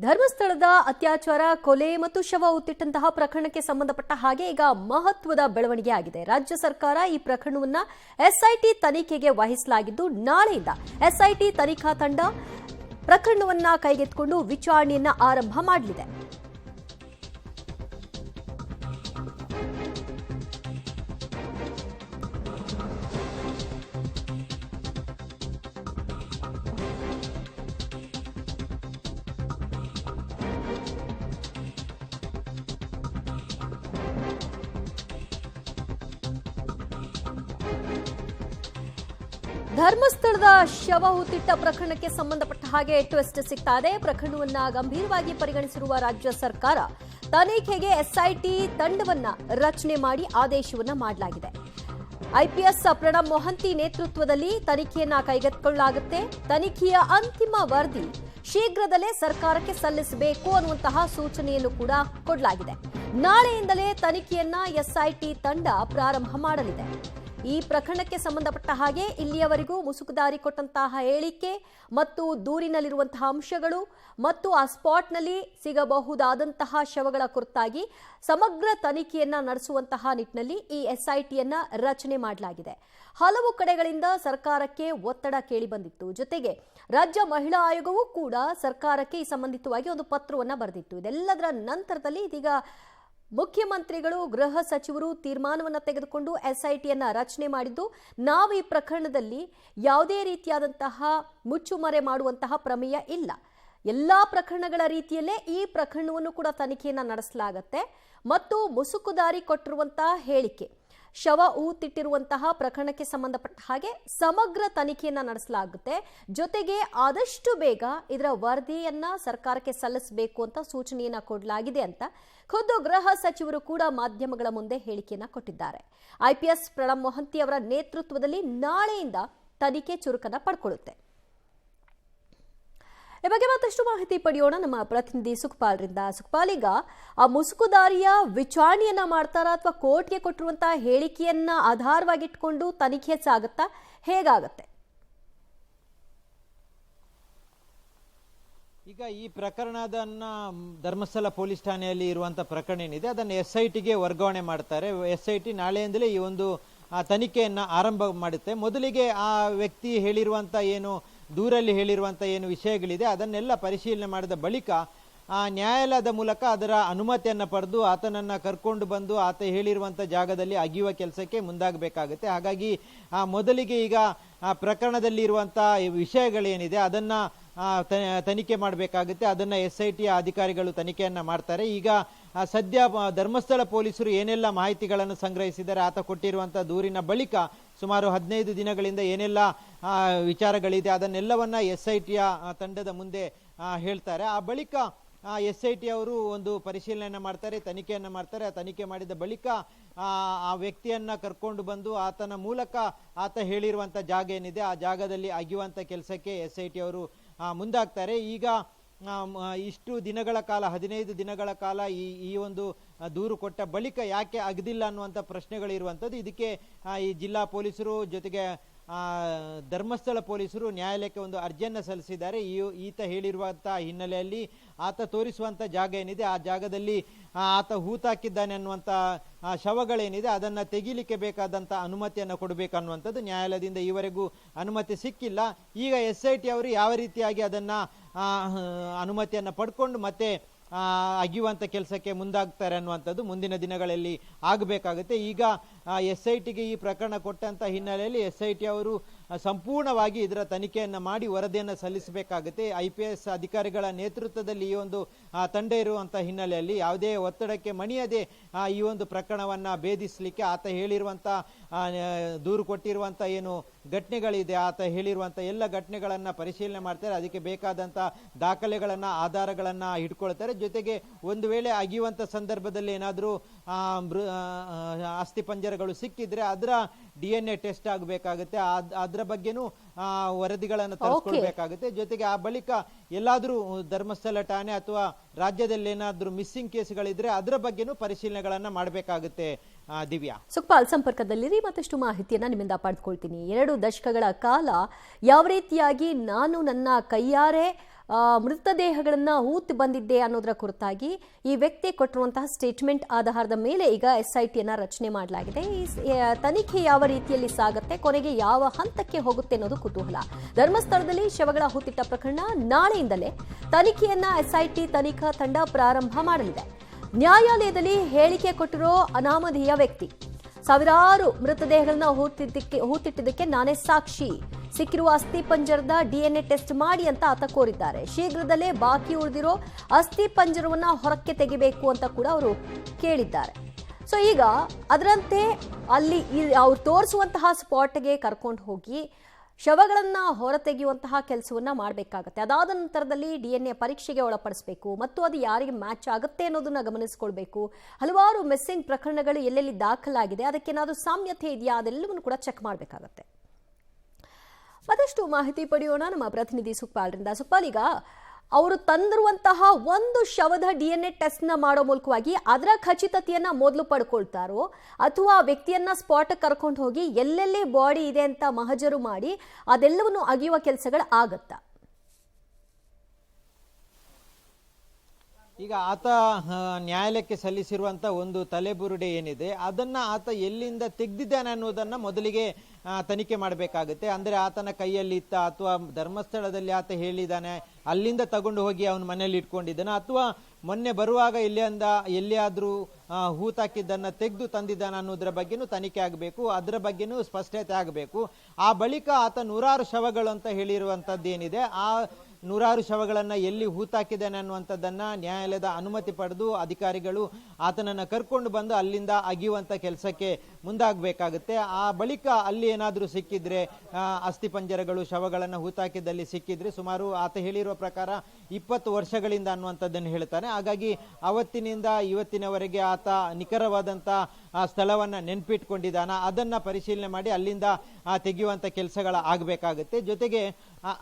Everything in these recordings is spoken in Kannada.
ಧರ್ಮಸ್ಥಳದ ಅತ್ಯಾಚಾರ, ಕೊಲೆ ಮತ್ತು ಶವ ಹೂತಿಟ್ಟಂತಹ ಪ್ರಕರಣಕ್ಕೆ ಸಂಬಂಧಪಟ್ಟ ಹಾಗೆ ಈಗ ಮಹತ್ವದ ಬೆಳವಣಿಗೆ ಆಗಿದೆ. ರಾಜ್ಯ ಸರ್ಕಾರ ಈ ಪ್ರಕರಣವನ್ನು ಎಸ್ಐಟಿ ತನಿಖೆಗೆ ವಹಿಸಲಾಗಿದ್ದು, ನಾಳೆಯಿಂದ ಎಸ್ಐಟಿ ತನಿಖಾ ತಂಡ ಪ್ರಕರಣವನ್ನು ಕೈಗೆತ್ತಿಕೊಂಡು ವಿಚಾರಣೆಯನ್ನು ಆರಂಭ ಮಾಡಲಿದೆ. ಧರ್ಮಸ್ಥಳದ ಶವ ಹೂತಿಟ್ಟ ಪ್ರಕರಣಕ್ಕೆ ಸಂಬಂಧಪಟ್ಟ ಹಾಗೆ ಟ್ವಿಸ್ಟ್ ಸಿಗ್ತಾ ಇದೆ. ಪ್ರಕರಣವನ್ನ ಗಂಭೀರವಾಗಿ ಪರಿಗಣಿಸಿರುವ ರಾಜ್ಯ ಸರ್ಕಾರ ತನಿಖೆಗೆ ಎಸ್ಐಟಿ ತಂಡವನ್ನ ರಚನೆ ಮಾಡಿ ಆದೇಶವನ್ನ ಮಾಡಲಾಗಿದೆ. ಐಪಿಎಸ್ ಪ್ರಣಬ್ ಮೊಹಂತಿ ನೇತೃತ್ವದಲ್ಲಿ ತನಿಖೆಯನ್ನ ಕೈಗೆತ್ತಿಕೊಳ್ಳಲಾಗುತ್ತೆ. ತನಿಖೆಯ ಅಂತಿಮ ವರದಿ ಶೀಘ್ರದಲ್ಲೇ ಸರ್ಕಾರಕ್ಕೆ ಸಲ್ಲಿಸಬೇಕು ಅನ್ನುವಂತಹ ಸೂಚನೆಯನ್ನು ಕೂಡ ಕೊಡಲಾಗಿದೆ. ನಾಳೆಯಿಂದಲೇ ತನಿಖೆಯನ್ನ ಎಸ್ಐಟಿ ತಂಡ ಪ್ರಾರಂಭ ಮಾಡಲಿದೆ. ಈ ಪ್ರಕರಣಕ್ಕೆ ಸಂಬಂಧಪಟ್ಟ ಹಾಗೆ ಇಲ್ಲಿಯವರೆಗೂ ಮುಸುಕುದಾರಿ ಕೊಟ್ಟಂತಹ ಹೇಳಿಕೆ ಮತ್ತು ದೂರಿನಲ್ಲಿರುವಂತಹ ಅಂಶಗಳು ಮತ್ತು ಆ ಸ್ಪಾಟ್ನಲ್ಲಿ ಸಿಗಬಹುದಾದಂತಹ ಶವಗಳ ಕುರಿತಾಗಿ ಸಮಗ್ರ ತನಿಖೆಯನ್ನ ನಡೆಸುವಂತಹ ನಿಟ್ಟಿನಲ್ಲಿ ಈ ಎಸ್ಐಟಿಯನ್ನ ರಚನೆ ಮಾಡಲಾಗಿದೆ. ಹಲವು ಕಡೆಗಳಿಂದ ಸರ್ಕಾರಕ್ಕೆ ಒತ್ತಡ ಕೇಳಿಬಂದಿತ್ತು. ಜೊತೆಗೆ ರಾಜ್ಯ ಮಹಿಳಾ ಆಯೋಗವೂ ಕೂಡ ಸರ್ಕಾರಕ್ಕೆ ಈ ಸಂಬಂಧಿತವಾಗಿ ಒಂದು ಪತ್ರವನ್ನು ಬರೆದಿತ್ತು. ಇದೆಲ್ಲದರ ನಂತರದಲ್ಲಿ ಇದೀಗ ಮುಖ್ಯಮಂತ್ರಿಗಳು, ಗೃಹ ಸಚಿವರು ತೀರ್ಮಾನವನ್ನು ತೆಗೆದುಕೊಂಡು ಎಸ್ಐಟಿಯನ್ನ ರಚನೆ ಮಾಡಿದ್ದು, ನಾವು ಈ ಪ್ರಕರಣದಲ್ಲಿ ಯಾವುದೇ ರೀತಿಯಾದಂತಹ ಮುಚ್ಚುಮರೆ ಮಾಡುವಂತಹ ಪ್ರಮೇಯ ಇಲ್ಲ. ಎಲ್ಲಾ ಪ್ರಕರಣಗಳ ರೀತಿಯಲ್ಲೇ ಈ ಪ್ರಕರಣವನ್ನು ಕೂಡ ತನಿಖೆಯನ್ನ ನಡೆಸಲಾಗುತ್ತೆ ಮತ್ತು ಮುಸುಕುದಾರಿ ಕೊಟ್ಟಿರುವಂತಹ ಹೇಳಿಕೆ, ಶವ ಹೂತಿಟ್ಟಿರುವಂತಹ ಪ್ರಕರಣಕ್ಕೆ ಸಂಬಂಧಪಟ್ಟ ಹಾಗೆ ಸಮಗ್ರ ತನಿಖೆಯನ್ನ ನಡೆಸಲಾಗುತ್ತೆ. ಜೊತೆಗೆ ಆದಷ್ಟು ಬೇಗ ಇದರ ವರದಿಯನ್ನ ಸರ್ಕಾರಕ್ಕೆ ಸಲ್ಲಿಸಬೇಕು ಅಂತ ಸೂಚನೆಯನ್ನ ಕೊಡಲಾಗಿದೆ ಅಂತ ಖುದ್ದು ಗೃಹ ಸಚಿವರು ಕೂಡ ಮಾಧ್ಯಮಗಳ ಮುಂದೆ ಹೇಳಿಕೆಯನ್ನ ಕೊಟ್ಟಿದ್ದಾರೆ. ಐಪಿಎಸ್ ಪ್ರಣಬ್ ಮೊಹಂತಿ ಅವರ ನೇತೃತ್ವದಲ್ಲಿ ನಾಳೆಯಿಂದ ತನಿಖೆ ಚುರುಕನ್ನ ಪಡ್ಕೊಳ್ಳುತ್ತೆ. ಈ ಬಗ್ಗೆ ಮತ್ತಷ್ಟು ಮಾಹಿತಿ ಪಡೆಯೋಣ ನಮ್ಮ ಪ್ರತಿನಿಧಿ ಸುಖಪಾಲ್ರಿಂದ. ಸುಖಪಾಲ್, ಈಗ ಆ ಮುಸುಕುದಾರಿಯ ವಿಚಾರಣೆಯನ್ನ ಮಾಡ್ತಾರಾ ಅಥವಾ ಕೋರ್ಟ್ಗೆ ಕೊಟ್ಟಿರುವಂತಹ ಹೇಳಿಕೆಯನ್ನ ಆಧಾರವಾಗಿಟ್ಕೊಂಡು ತನಿಖೆ ಸಾಗುತ್ತಾ, ಹೇಗಾಗತ್ತೆ? ಈಗ ಈ ಪ್ರಕರಣದನ್ನ ಧರ್ಮಸ್ಥಳ ಪೊಲೀಸ್ ಠಾಣೆಯಲ್ಲಿ ಇರುವಂತಹ ಪ್ರಕರಣ ಏನಿದೆ ಅದನ್ನು ಎಸ್ಐಟಿಗೆ ವರ್ಗಾವಣೆ ಮಾಡ್ತಾರೆ. ಎಸ್ಐಟಿ ನಾಳೆಯಿಂದಲೇ ಈ ಒಂದು ತನಿಖೆಯನ್ನ ಆರಂಭ ಮಾಡುತ್ತೆ. ಮೊದಲಿಗೆ ಆ ವ್ಯಕ್ತಿ ಹೇಳಿರುವಂತ ಏನು ದೂರಲ್ಲಿ ಹೇಳಿರುವಂಥ ಏನು ವಿಷಯಗಳಿದೆ ಅದನ್ನೆಲ್ಲ ಪರಿಶೀಲನೆ ಮಾಡಿದ ಬಳಿಕ ನ್ಯಾಯಾಲಯದ ಮೂಲಕ ಅದರ ಅನುಮತಿಯನ್ನು ಪಡೆದು ಆತನನ್ನು ಕರ್ಕೊಂಡು ಬಂದು ಆತ ಹೇಳಿರುವಂಥ ಜಾಗದಲ್ಲಿ ಅಗಿಯುವ ಕೆಲಸಕ್ಕೆ ಮುಂದಾಗಬೇಕಾಗುತ್ತೆ. ಹಾಗಾಗಿ ಮೊದಲಿಗೆ ಈಗ ಪ್ರಕರಣದಲ್ಲಿ ಇರುವಂಥ ವಿಷಯಗಳೇನಿದೆ ಅದನ್ನು ತನಿಖೆ ಮಾಡಬೇಕಾಗುತ್ತೆ. ಅದನ್ನು ಎಸ್ಐಟಿ ಅಧಿಕಾರಿಗಳು ತನಿಖೆಯನ್ನು ಮಾಡ್ತಾರೆ. ಈಗ ಸದ್ಯ ಧರ್ಮಸ್ಥಳ ಪೊಲೀಸರು ಏನೆಲ್ಲ ಮಾಹಿತಿಗಳನ್ನು ಸಂಗ್ರಹಿಸಿದ್ದಾರೆ, ಆತ ಕೊಟ್ಟಿರುವಂಥ ದೂರಿನ ಬಳಿಕ ಸುಮಾರು 15 ದಿನಗಳಿಂದ ಏನೆಲ್ಲ ವಿಚಾರಗಳಿದೆ ಅದನ್ನೆಲ್ಲವನ್ನ ಎಸ್ಐಟಿಯ ತಂಡದ ಮುಂದೆ ಹೇಳ್ತಾರೆ. ಆ ಬಳಿಕ ಎಸ್ಐಟಿ ಅವರು ಒಂದು ಪರಿಶೀಲನೆಯನ್ನು ಮಾಡ್ತಾರೆ, ತನಿಖೆಯನ್ನು ಮಾಡ್ತಾರೆ. ಆ ತನಿಖೆ ಮಾಡಿದ ಬಳಿಕ ಆ ವ್ಯಕ್ತಿಯನ್ನ ಕರ್ಕೊಂಡು ಬಂದು ಆತನ ಮೂಲಕ ಆತ ಹೇಳಿರುವಂಥ ಜಾಗ ಏನಿದೆ ಆ ಜಾಗದಲ್ಲಿ ಅಗಿಯುವಂಥ ಕೆಲಸಕ್ಕೆ ಎಸ್ಐಟಿ ಅವರು ಮುಂದಾಗ್ತಾರೆ. ಈಗ ಇಷ್ಟು ದಿನಗಳ ಕಾಲ 15 ದಿನಗಳ ಕಾಲ ಈ ಒಂದು ದೂರು ಕೊಟ್ಟ ಬಳಿಕ ಯಾಕೆ ಅಗದಿಲ್ಲ ಅನ್ನುವಂಥ ಪ್ರಶ್ನೆಗಳಿರುವಂಥದ್ದು. ಇದಕ್ಕೆ ಈ ಜಿಲ್ಲಾ ಪೊಲೀಸರು ಜೊತೆಗೆ ಧರ್ಮಸ್ಥಳ ಪೊಲೀಸರು ನ್ಯಾಯಾಲಯಕ್ಕೆ ಒಂದು ಅರ್ಜಿಯನ್ನು ಸಲ್ಲಿಸಿದ್ದಾರೆ. ಈತ ಹೇಳಿರುವಂಥ ಹಿನ್ನೆಲೆಯಲ್ಲಿ ಆತ ತೋರಿಸುವಂಥ ಜಾಗ ಏನಿದೆ ಆ ಜಾಗದಲ್ಲಿ ಆತ ಹೂತಾಕಿದ್ದಾನೆ ಅನ್ನುವಂಥ ಶವಗಳೇನಿದೆ ಅದನ್ನು ತೆಗಿಲಿಕ್ಕೆ ಬೇಕಾದಂಥ ಅನುಮತಿಯನ್ನು ಕೊಡಬೇಕನ್ನುವಂಥದ್ದು ನ್ಯಾಯಾಲಯದಿಂದ ಈವರೆಗೂ ಅನುಮತಿ ಸಿಕ್ಕಿಲ್ಲ. ಈಗ ಎಸ್ಐಟಿ ಅವರು ಯಾವ ರೀತಿಯಾಗಿ ಅದನ್ನು ಅನುಮತಿಯನ್ನು ಪಡ್ಕೊಂಡು ಮತ್ತೆ ಅಗಿಯುವಂಥ ಕೆಲಸಕ್ಕೆ ಮುಂದಾಗ್ತಾರೆ ಅನ್ನುವಂಥದ್ದು ಮುಂದಿನ ದಿನಗಳಲ್ಲಿ ಆಗಬೇಕಾಗುತ್ತೆ. ಈಗ ಎಸ್ಐಟಿಗೆ ಈ ಪ್ರಕರಣ ಕೊಟ್ಟಂಥ ಹಿನ್ನೆಲೆಯಲ್ಲಿ ಎಸ್ಐಟಿ ಅವರು ಸಂಪೂರ್ಣವಾಗಿ ಇದರ ತನಿಖೆಯನ್ನು ಮಾಡಿ ವರದಿಯನ್ನು ಸಲ್ಲಿಸಬೇಕಾಗುತ್ತೆ. IPS ಅಧಿಕಾರಿಗಳ ನೇತೃತ್ವದಲ್ಲಿ ಈ ಒಂದು ತಂಡ ಇರುವಂಥ ಹಿನ್ನೆಲೆಯಲ್ಲಿ ಯಾವುದೇ ಒತ್ತಡಕ್ಕೆ ಮಣಿಯದೆ ಈ ಒಂದು ಪ್ರಕರಣವನ್ನು ಭೇದಿಸಲಿಕ್ಕೆ ಆತ ಹೇಳಿರುವಂಥ ದೂರು ಕೊಟ್ಟಿರುವಂಥ ಏನು ಘಟನೆಗಳಿದೆ ಆತ ಹೇಳಿರುವಂಥ ಎಲ್ಲ ಘಟನೆಗಳನ್ನು ಪರಿಶೀಲನೆ ಮಾಡ್ತಾರೆ. ಅದಕ್ಕೆ ಬೇಕಾದಂಥ ದಾಖಲೆಗಳನ್ನು ಆಧಾರಗಳನ್ನು ಇಟ್ಕೊಳ್ತಾರೆ. ಜೊತೆಗೆ ಒಂದು ವೇಳೆ ಅಗಿಯುವಂಥ ಸಂದರ್ಭದಲ್ಲಿ ಏನಾದರೂ ಅಸ್ಥಿ ಪಂಜರಗಳು ಸಿಕ್ಕಿದ್ರೆ ಅದರ DNA ಟೆಸ್ಟ್ ಆಗಬೇಕಾಗುತ್ತೆ. ಅದರ ಬಗ್ಗೆನೂ ವರದಿಗಳನ್ನು ತರಿಸ್ಕೊಳ್ಬೇಕಾಗುತ್ತೆ. ಜೊತೆಗೆ ಆ ಬಳಿಕ ಎಲ್ಲಾದರೂ ಧರ್ಮಸ್ಥಳ ಠಾಣೆ ಅಥವಾ ರಾಜ್ಯದಲ್ಲಿ ಏನಾದರೂ ಮಿಸ್ಸಿಂಗ್ ಕೇಸ್ಗಳಿದ್ರೆ ಅದರ ಬಗ್ಗೆನೂ ಪರಿಶೀಲನೆಗಳನ್ನ ಮಾಡಬೇಕಾಗುತ್ತೆ. ದಿವ್ಯಾ, ಸುಖಪಾಲ್ ಸಂಪರ್ಕದಲ್ಲಿರಿ, ಮತ್ತಷ್ಟು ಮಾಹಿತಿಯನ್ನ ನಿಮ್ಮಿಂದ ಪಡೆದುಕೊಳ್ತೀನಿ. 2 ದಶಕಗಳ ಕಾಲ ಯಾವ ರೀತಿಯಾಗಿ ನಾನು ನನ್ನ ಕೈಯಾರೆ ಮೃತದೇಹಗಳನ್ನು ಹೂತು ಬಂದಿದ್ದೆ ಅನ್ನೋದರ ಕುರಿತಾಗಿ ಈ ವ್ಯಕ್ತಿ ಕೊಟ್ಟಿರುವಂತಹ ಸ್ಟೇಟ್ಮೆಂಟ್ ಆಧಾರದ ಮೇಲೆ ಈಗ SITಯನ್ನು ರಚನೆ ಮಾಡಲಾಗಿದೆ. ಈ ತನಿಖೆ ಯಾವ ರೀತಿಯಲ್ಲಿ ಸಾಗುತ್ತೆ, ಕೊನೆಗೆ ಯಾವ ಹಂತಕ್ಕೆ ಹೋಗುತ್ತೆ ಅನ್ನೋದು ಕುತೂಹಲ. ಧರ್ಮಸ್ಥಳದಲ್ಲಿ ಶವಗಳ ಹೂತಿಟ್ಟ ಪ್ರಕರಣ ನಾಳೆಯಿಂದಲೇ ತನಿಖೆಯನ್ನ SIT ತನಿಖಾ ತಂಡ ಪ್ರಾರಂಭ ಮಾಡಲಿದೆ. ನ್ಯಾಯಾಲಯದಲ್ಲಿ ಹೇಳಿಕೆ ಕೊಟ್ಟಿರೋ ಅನಾಮಧೇಯ ವ್ಯಕ್ತಿ ಸಾವಿರಾರು ಮೃತದೇಹಗಳನ್ನ ಹೂತಿಟ್ಟಿದ್ದಕ್ಕೆ ನಾನೇ ಸಾಕ್ಷಿ, ಸಿಕ್ಕಿರುವ ಅಸ್ಥಿ ಪಂಜರದ DNA ಟೆಸ್ಟ್ ಮಾಡಿ ಅಂತ ಆತ ಕೋರಿದ್ದಾರೆ. ಶೀಘ್ರದಲ್ಲೇ ಬಾಕಿ ಉಳಿದಿರೋ ಅಸ್ಥಿ ಪಂಜರವನ್ನ ಹೊರಕ್ಕೆ ತೆಗಿಬೇಕು ಅಂತ ಕೂಡ ಅವರು ಕೇಳಿದ್ದಾರೆ. ಸೊ ಈಗ ಅದರಂತೆ ಅಲ್ಲಿ ಅವ್ರು ತೋರಿಸುವಂತಹ ಸ್ಪಾಟ್ಗೆ ಕರ್ಕೊಂಡು ಹೋಗಿ ಶವಗಳನ್ನ ಹೊರತೆಗೆಯುವಂತಹ ಕೆಲಸವನ್ನ ಮಾಡಬೇಕಾಗತ್ತೆ. ಅದಾದ ನಂತರದಲ್ಲಿ DNA ಪರೀಕ್ಷೆಗೆ ಒಳಪಡಿಸಬೇಕು ಮತ್ತು ಅದು ಯಾರಿಗೆ ಮ್ಯಾಚ್ ಆಗುತ್ತೆ ಅನ್ನೋದನ್ನ ಗಮನಿಸಿಕೊಳ್ಬೇಕು. ಹಲವಾರು ಮಿಸ್ಸಿಂಗ್ ಪ್ರಕರಣಗಳು ಎಲ್ಲೆಲ್ಲಿ ದಾಖಲಾಗಿದೆ, ಅದಕ್ಕೇನಾದ್ರೂ ಸಾಮ್ಯತೆ ಇದೆಯಾ, ಅದೆಲ್ಲವನ್ನು ಕೂಡ ಚೆಕ್ ಮಾಡಬೇಕಾಗತ್ತೆ. ಮತ್ತಷ್ಟು ಮಾಹಿತಿ ಪಡೆಯೋಣ ನಮ್ಮ ಪ್ರತಿನಿಧಿ ಸುಕ್ಪಾಲ್ರಿಂದ. ಸುಕ್ಪಾಲ್, ಈಗ ಅವರು ತಂದಿರುವಂತಹ ಒಂದು ಶವದ DNA ಟೆಸ್ಟ್ನ ಮಾಡೋ ಮೂಲಕವಾಗಿ ಅದರ ಖಚಿತತೆಯನ್ನ ಮೊದಲು ಪಡ್ಕೊಳ್ತಾರೋ ಅಥವಾ ವ್ಯಕ್ತಿಯನ್ನ ಸ್ಪಾಟ್ ಕರ್ಕೊಂಡು ಹೋಗಿ ಎಲ್ಲೆಲ್ಲಿ ಬಾಡಿ ಇದೆ ಅಂತ ಮಹಜರು ಮಾಡಿ ಅದೆಲ್ಲವನ್ನು ಅಗೆಯುವ ಕೆಲಸಗಳು ಆಗತ್ತಾ? ಈಗ ಆತ ನ್ಯಾಯಾಲಯಕ್ಕೆ ಸಲ್ಲಿಸಿರುವಂತ ಒಂದು ತಲೆಬುರುಡೆ ಏನಿದೆ ಅದನ್ನ ಆತ ಎಲ್ಲಿಂದ ತೆಗೆದಿದ್ದಾನೆ ಅನ್ನೋದನ್ನ ಮೊದಲಿಗೆ ತನಿಖೆ ಮಾಡಬೇಕಾಗುತ್ತೆ. ಅಂದ್ರೆ ಆತನ ಕೈಯಲ್ಲಿ ಇತ್ತ ಅಥವಾ ಧರ್ಮಸ್ಥಳದಲ್ಲಿ ಆತ ಹೇಳಿದ್ದಾನೆ ಅಲ್ಲಿಂದ ತಗೊಂಡು ಹೋಗಿ ಅವನ ಮನೆಯಲ್ಲಿ ಇಟ್ಕೊಂಡಿದ್ದಾನೆ ಅಥವಾ ಮೊನ್ನೆ ಬರುವಾಗ ಎಲ್ಲಿಯಾದ್ರೂ ಹೂತಾಕಿದ್ದನ್ನ ತೆಗೆದು ತಂದಿದ್ದಾನೆ ಅನ್ನೋದ್ರ ಬಗ್ಗೆನೂ ತನಿಖೆ ಆಗಬೇಕು, ಅದರ ಬಗ್ಗೆನೂ ಸ್ಪಷ್ಟತೆ ಆಗಬೇಕು. ಆ ಬಳಿಕ ಆತ 100 ಶವಗಳು ಅಂತ ಹೇಳಿರುವಂತದ್ದು ಏನಿದೆ, ಆ 100 ಶವಗಳನ್ನ ಎಲ್ಲಿ ಹೂತಾಕಿದ್ದಾನೆ ಅನ್ನುವಂಥದ್ದನ್ನ ನ್ಯಾಯಾಲಯದ ಅನುಮತಿ ಪಡೆದು ಅಧಿಕಾರಿಗಳು ಆತನನ್ನ ಕರ್ಕೊಂಡು ಬಂದು ಅಲ್ಲಿಂದ ಅಗಿಯುವಂತ ಕೆಲಸಕ್ಕೆ ಮುಂದಾಗಬೇಕಾಗುತ್ತೆ. ಆ ಬಳಿಕ ಅಲ್ಲಿ ಏನಾದರೂ ಸಿಕ್ಕಿದ್ರೆ ಅಸ್ಥಿ ಪಂಜರಗಳು ಶವಗಳನ್ನ ಹೂತಾಕಿದ್ದಲ್ಲಿ ಸಿಕ್ಕಿದ್ರೆ ಸುಮಾರು ಆತ ಹೇಳಿರುವ ಪ್ರಕಾರ 20 ವರ್ಷಗಳಿಂದ ಅನ್ನುವಂಥದ್ದನ್ನು ಹೇಳ್ತಾನೆ. ಹಾಗಾಗಿ ಅವತ್ತಿನಿಂದ ಇವತ್ತಿನವರೆಗೆ ಆತ ನಿಖರವಾದಂತ ಸ್ಥಳವನ್ನ ನೆನ್ಪಿಟ್ಕೊಂಡಿದ್ದಾನ, ಅದನ್ನ ಪರಿಶೀಲನೆ ಮಾಡಿ ಅಲ್ಲಿಂದ ತೆಗೆಯುವಂತ ಕೆಲಸಗಳ ಆಗ್ಬೇಕಾಗುತ್ತೆ. ಜೊತೆಗೆ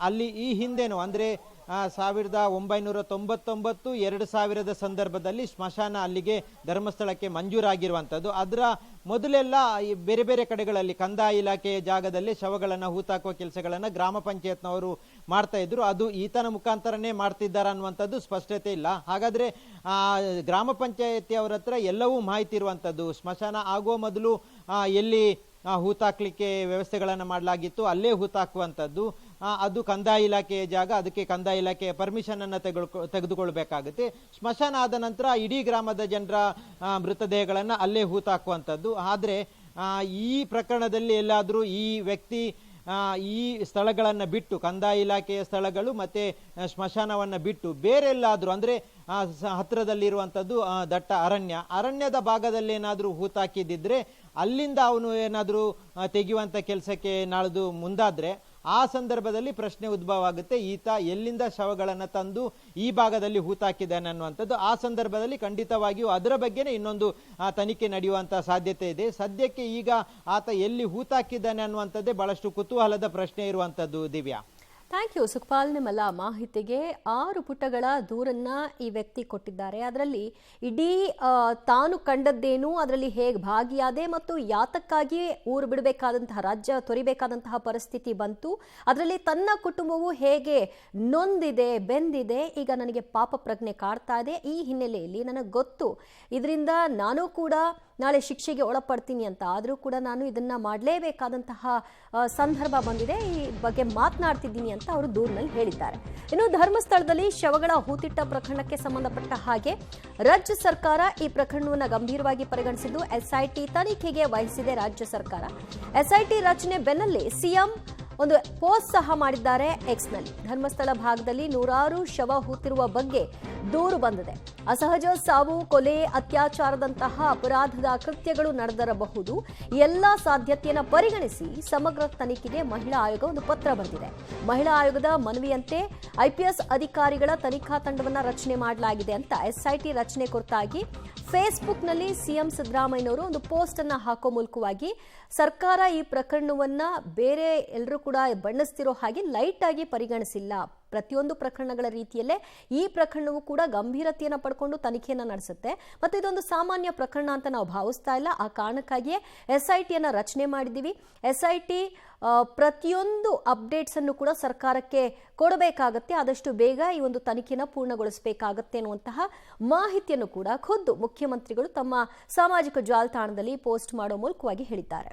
ಅಲ್ಲಿ ಈ ಹಿಂದೆನೂ ಅಂದ್ರೆ 1999 2000 ಸಂದರ್ಭದಲ್ಲಿ ಸ್ಮಶಾನ ಅಲ್ಲಿಗೆ ಧರ್ಮಸ್ಥಳಕ್ಕೆ ಮಂಜೂರಾಗಿರುವಂಥದ್ದು. ಅದರ ಮೊದಲೆಲ್ಲ ಬೇರೆ ಬೇರೆ ಕಡೆಗಳಲ್ಲಿ ಕಂದಾಯ ಇಲಾಖೆಯ ಜಾಗದಲ್ಲಿ ಶವಗಳನ್ನ ಹೂತಾಕುವ ಕೆಲಸಗಳನ್ನ ಗ್ರಾಮ ಪಂಚಾಯತ್ನವರು ಮಾಡ್ತಾ ಇದ್ರು. ಅದು ಈತನ ಮುಖಾಂತರನೇ ಮಾಡ್ತಿದ್ದಾರ ಅನ್ನುವಂಥದ್ದು ಸ್ಪಷ್ಟತೆ ಇಲ್ಲ. ಹಾಗಾದ್ರೆ ಗ್ರಾಮ ಪಂಚಾಯತಿಯವರ ಹತ್ರ ಎಲ್ಲವೂ ಮಾಹಿತಿ ಇರುವಂಥದ್ದು. ಸ್ಮಶಾನ ಆಗುವ ಮೊದಲು ಎಲ್ಲಿ ಹೂತಾಕ್ಲಿಕ್ಕೆ ವ್ಯವಸ್ಥೆಗಳನ್ನು ಮಾಡಲಾಗಿತ್ತು ಅಲ್ಲೇ ಹೂತಾಕುವಂಥದ್ದು. ಅದು ಕಂದಾಯ ಇಲಾಖೆಯ ಜಾಗ, ಅದಕ್ಕೆ ಕಂದಾಯ ಇಲಾಖೆಯ ಪರ್ಮಿಷನ್ ಅನ್ನ ತೆಗೆದುಕೊಳ್ಬೇಕಾಗುತ್ತೆ. ಸ್ಮಶಾನ ಆದ ನಂತರ ಇಡೀ ಗ್ರಾಮದ ಜನರ ಮೃತದೇಹಗಳನ್ನ ಅಲ್ಲೇ ಹೂತಾಕುವಂಥದ್ದು. ಆದ್ರೆ ಈ ಪ್ರಕರಣದಲ್ಲಿ ಎಲ್ಲಾದ್ರೂ ಈ ವ್ಯಕ್ತಿ ಈ ಸ್ಥಳಗಳನ್ನ ಬಿಟ್ಟು, ಕಂದಾಯ ಇಲಾಖೆಯ ಸ್ಥಳಗಳು ಮತ್ತೆ ಸ್ಮಶಾನವನ್ನ ಬಿಟ್ಟು ಬೇರೆಲ್ಲಾದ್ರೂ ಅಂದ್ರೆ ಹತ್ತಿರದಲ್ಲಿರುವಂಥದ್ದು ದಟ್ಟ ಅರಣ್ಯದ ಭಾಗದಲ್ಲಿ ಏನಾದ್ರೂ ಹೂತಾಕಿದ್ದಿದ್ರೆ ಅಲ್ಲಿಂದ ಅವನು ಏನಾದ್ರೂ ತೆಗೆಯುವಂತ ಕೆಲಸಕ್ಕೆ ನಾಳ್ದು ಮುಂದಾದ್ರೆ ಆ ಸಂದರ್ಭದಲ್ಲಿ ಪ್ರಶ್ನೆ ಉದ್ಭವ ಆಗುತ್ತೆ, ಈತ ಎಲ್ಲಿಂದ ಶವಗಳನ್ನ ತಂದು ಈ ಭಾಗದಲ್ಲಿ ಹೂತಾಕಿದ್ದಾನೆ ಅನ್ನುವಂಥದ್ದು. ಆ ಸಂದರ್ಭದಲ್ಲಿ ಖಂಡಿತವಾಗಿಯೂ ಅದರ ಬಗ್ಗೆನೇ ಇನ್ನೊಂದು ತನಿಖೆ ನಡೆಯುವಂತ ಸಾಧ್ಯತೆ ಇದೆ. ಸದ್ಯಕ್ಕೆ ಈಗ ಆತ ಎಲ್ಲಿ ಹೂತಾಕಿದ್ದಾನೆ ಅನ್ನುವಂಥದ್ದೇ ಬಹಳಷ್ಟು ಕುತೂಹಲದ ಪ್ರಶ್ನೆ ಇರುವಂತದ್ದು. Divya, thank you Sukhpal. ನಿಮ್ಮೆಲ್ಲ ಮಾಹಿತಿಗೆ 6 ಪುಟಗಳ ದೂರನ್ನ ಈ ವ್ಯಕ್ತಿ ಕೊಟ್ಟಿದ್ದಾರೆ. ಅದರಲ್ಲಿ ಇಡೀ ತಾನು ಕಂಡದ್ದೇನು, ಅದರಲ್ಲಿ ಹೇಗೆ ಭಾಗಿಯಾದೆ ಮತ್ತು ಯಾತಕ್ಕಾಗಿ ಊರು ಬಿಡಬೇಕಾದಂತಹ, ರಾಜ್ಯ ತೊರಿಬೇಕಾದಂತಹ ಪರಿಸ್ಥಿತಿ ಬಂತು, ಅದರಲ್ಲಿ ತನ್ನ ಕುಟುಂಬವು ಹೇಗೆ ನೊಂದಿದೆ, ಬೆಂದಿದೆ, ಈಗ ನನಗೆ ಪಾಪ ಪ್ರಜ್ಞೆ ಕಾಡ್ತಾ ಇದೆ, ಈ ಹಿನ್ನೆಲೆಯಲ್ಲಿ ನನಗೆ ಗೊತ್ತು ಇದರಿಂದ ನಾನು ಕೂಡ ನಾಳೆ ಶಿಕ್ಷೆಗೆ ಒಳಪಡ್ತೀನಿ ಅಂತ, ಆದರೂ ಕೂಡ ನಾನು ಇದನ್ನ ಮಾಡಲೇಬೇಕಾದಂತಹ ಸಂದರ್ಭ ಬಂದಿದೆ, ಈ ಬಗ್ಗೆ ಮಾತನಾಡ್ತಿದ್ದೀನಿ ಅಂತ ಅವರು ದೂರಿನಲ್ಲಿ ಹೇಳಿದ್ದಾರೆ. ಇನ್ನು ಧರ್ಮಸ್ಥಳದಲ್ಲಿ ಶವಗಳ ಹೂತಿಟ್ಟ ಪ್ರಕರಣಕ್ಕೆ ಸಂಬಂಧಪಟ್ಟ ಹಾಗೆ ರಾಜ್ಯ ಸರ್ಕಾರ ಈ ಪ್ರಕರಣವನ್ನು ಗಂಭೀರವಾಗಿ ಪರಿಗಣಿಸಿದ್ದು SIT ತನಿಖೆಗೆ ವಹಿಸಿದೆ. ರಾಜ್ಯ ಸರ್ಕಾರ SIT ರಚನೆ ಬೆನ್ನಲ್ಲೇ ಸಿಎಂ ಒಂದು ಪೋಸ್ಟ್ ಸಹ ಮಾಡಿದ್ದಾರೆ ಎಕ್ಸ್ನಲ್ಲಿ. ಧರ್ಮಸ್ಥಳ ಭಾಗದಲ್ಲಿ 100 ಶವ ಹೂತಿರುವ ಬಗ್ಗೆ ದೂರು ಬಂದಿದೆ. ಅಸಹಜ ಸಾವು, ಕೊಲೆ, ಅತ್ಯಾಚಾರದಂತಹ ಅಪರಾಧದ ಕೃತ್ಯಗಳು ನಡೆದಿರಬಹುದು. ಎಲ್ಲ ಸಾಧ್ಯತೆಯನ್ನು ಪರಿಗಣಿಸಿ ಸಮಗ್ರ ತನಿಖೆಗೆ ಮಹಿಳಾ ಆಯೋಗ ಒಂದು ಪತ್ರ ಬರೆದಿದೆ. ಮಹಿಳಾ ಆಯೋಗದ ಮನವಿಯಂತೆ IPS ಅಧಿಕಾರಿಗಳ ತನಿಖಾ ತಂಡವನ್ನು ರಚನೆ ಮಾಡಲಾಗಿದೆ ಅಂತ SIT ರಚನೆ ಕುರಿತಾಗಿ ಫೇಸ್ಬುಕ್ನಲ್ಲಿ ಸಿಎಂ ಸಿದ್ದರಾಮಯ್ಯನವರು ಒಂದು ಪೋಸ್ಟ್ ಅನ್ನ ಹಾಕೋ ಮೂಲಕವಾಗಿ ಸರ್ಕಾರ ಈ ಪ್ರಕರಣವನ್ನ ಬೇರೆ ಎಲ್ಲರೂ ಕೂಡ ಬಣ್ಣಿಸ್ತಿರೋ ಹಾಗೆ ಲೈಟ್ ಆಗಿ ಪರಿಗಣಿಸಿಲ್ಲ, ಪ್ರತಿಯೊಂದು ಪ್ರಕರಣಗಳ ರೀತಿಯಲ್ಲೇ ಈ ಪ್ರಕರಣವೂ ಕೂಡ ಗಂಭೀರತೆಯನ್ನು ಪಡ್ಕೊಂಡು ತನಿಖೆಯನ್ನು ನಡೆಸುತ್ತೆ. ಮತ್ತು ಇದೊಂದು ಸಾಮಾನ್ಯ ಪ್ರಕರಣ ಅಂತ ನಾವು ಭಾವಿಸ್ತಾ ಇಲ್ಲ. ಆ ಕಾರಣಕ್ಕಾಗಿಯೇ SITಯನ್ನು ರಚನೆ ಮಾಡಿದ್ದೀವಿ. SIT ಪ್ರತಿಯೊಂದು ಅಪ್ಡೇಟ್ಸ್ ಅನ್ನು ಕೂಡ ಸರ್ಕಾರಕ್ಕೆ ಕೊಡಬೇಕಾಗತ್ತೆ. ಆದಷ್ಟು ಬೇಗ ಈ ಒಂದು ತನಿಖೆಯನ್ನು ಪೂರ್ಣಗೊಳಿಸಬೇಕಾಗತ್ತೆ ಅನ್ನುವಂತಹ ಮಾಹಿತಿಯನ್ನು ಕೂಡ ಖುದ್ದು ಮುಖ್ಯಮಂತ್ರಿಗಳು ತಮ್ಮ ಸಾಮಾಜಿಕ ಜಾಲತಾಣದಲ್ಲಿ ಪೋಸ್ಟ್ ಮಾಡೋ ಮೂಲಕವಾಗಿ ಹೇಳಿದ್ದಾರೆ.